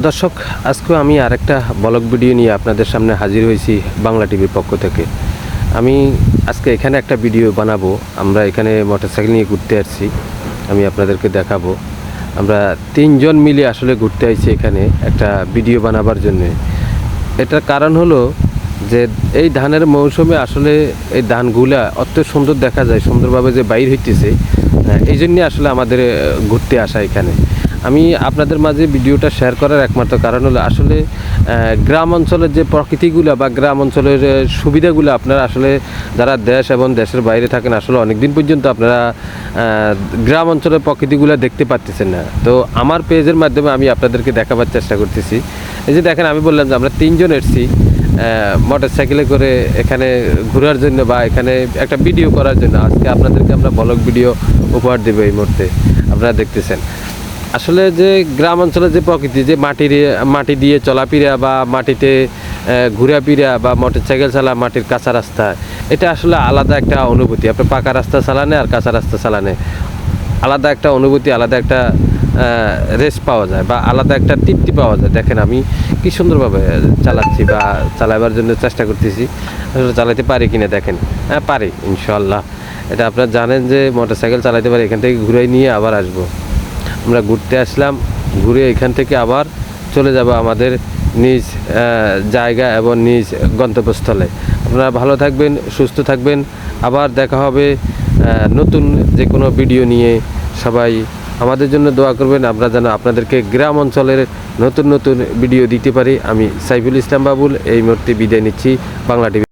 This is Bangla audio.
দর্শক, আজকে আমি আরেকটা ব্লগ ভিডিও নিয়ে আপনাদের সামনে হাজির হয়েছি বাংলা টিভির পক্ষ থেকে। আমি আজকে এখানে একটা ভিডিও বানাবো। আমরা এখানে মোটরসাইকেল নিয়ে ঘুরতে আসছি, আমি আপনাদেরকে দেখাবো। আমরা তিনজন মিলে আসলে ঘুরতে আসছি এখানে একটা ভিডিও বানাবার জন্যে। এটার কারণ হলো যে এই ধানের মৌসুমে আসলে এই ধানগুলা অত সুন্দর দেখা যায়, সুন্দরভাবে যে বাইর হইতেছে, এই জন্যে আসলে আমাদের ঘুরতে আসা এখানে। আমি আপনাদের মাঝে ভিডিওটা শেয়ার করার একমাত্র কারণ হলো আসলে গ্রাম অঞ্চলের যে প্রকৃতিগুলো বা গ্রাম অঞ্চলের সুবিধাগুলো আপনারা আসলে যারা দেশ এবং দেশের বাইরে থাকেন আসলে অনেক দিন পর্যন্ত আপনারা গ্রাম অঞ্চলের প্রকৃতিগুলো দেখতে পারতেছেন না। তো আমার পেজের মাধ্যমে আমি আপনাদেরকে দেখাবার চেষ্টা করতেছি। এই যে দেখেন, আমি বললাম যে আমরা তিনজন এসেছি মোটরসাইকেলে করে এখানে ঘোরার জন্য বা এখানে একটা ভিডিও করার জন্য। আজকে আপনাদেরকে আমরা ব্লগ ভিডিও উপহার দেবো। এই মুহূর্তে আপনারা দেখতেছেন আসলে যে গ্রাম অঞ্চলের যে প্রকৃতি, যে মাটি দিয়ে চলাফেরা বা মাটিতে ঘোরাফেরা বা মোটরসাইকেল চালা মাটির কাঁচা রাস্তা, এটা আসলে আলাদা একটা অনুভূতি। আপনার পাকা রাস্তা চালানে আর কাঁচা রাস্তা চালানে আলাদা একটা অনুভূতি, আলাদা একটা রেস্ট পাওয়া যায় বা আলাদা একটা তৃপ্তি পাওয়া যায়। দেখেন আমি কি সুন্দরভাবে চালাচ্ছি বা চালাবার জন্য চেষ্টা করতেছি। আসলে চালাতে পারি কিনা দেখেন। হ্যাঁ, পারি ইনশাল্লাহ। এটা আপনারা জানেন যে মোটরসাইকেল চালাতে পারি। এখান থেকে ঘুরে নিয়ে আবার আসবো। আমরা ঘুরতে আসলাম, ঘুরে এখান থেকে আবার চলে যাব আমাদের নিজ জায়গা এবং নিজ গন্তব্যস্থলে। আপনারা ভালো থাকবেন, সুস্থ থাকবেন। আবার দেখা হবে নতুন যে কোনো ভিডিও নিয়ে। সবাই আমাদের জন্য দোয়া করবেন, আমরা যেন আপনাদেরকে গ্রাম অঞ্চলের নতুন নতুন ভিডিও দিতে পারি। আমি সাইফুল ইসলাম বাবুল এই মুহূর্তে বিদায় নিচ্ছি বাংলা টিভি।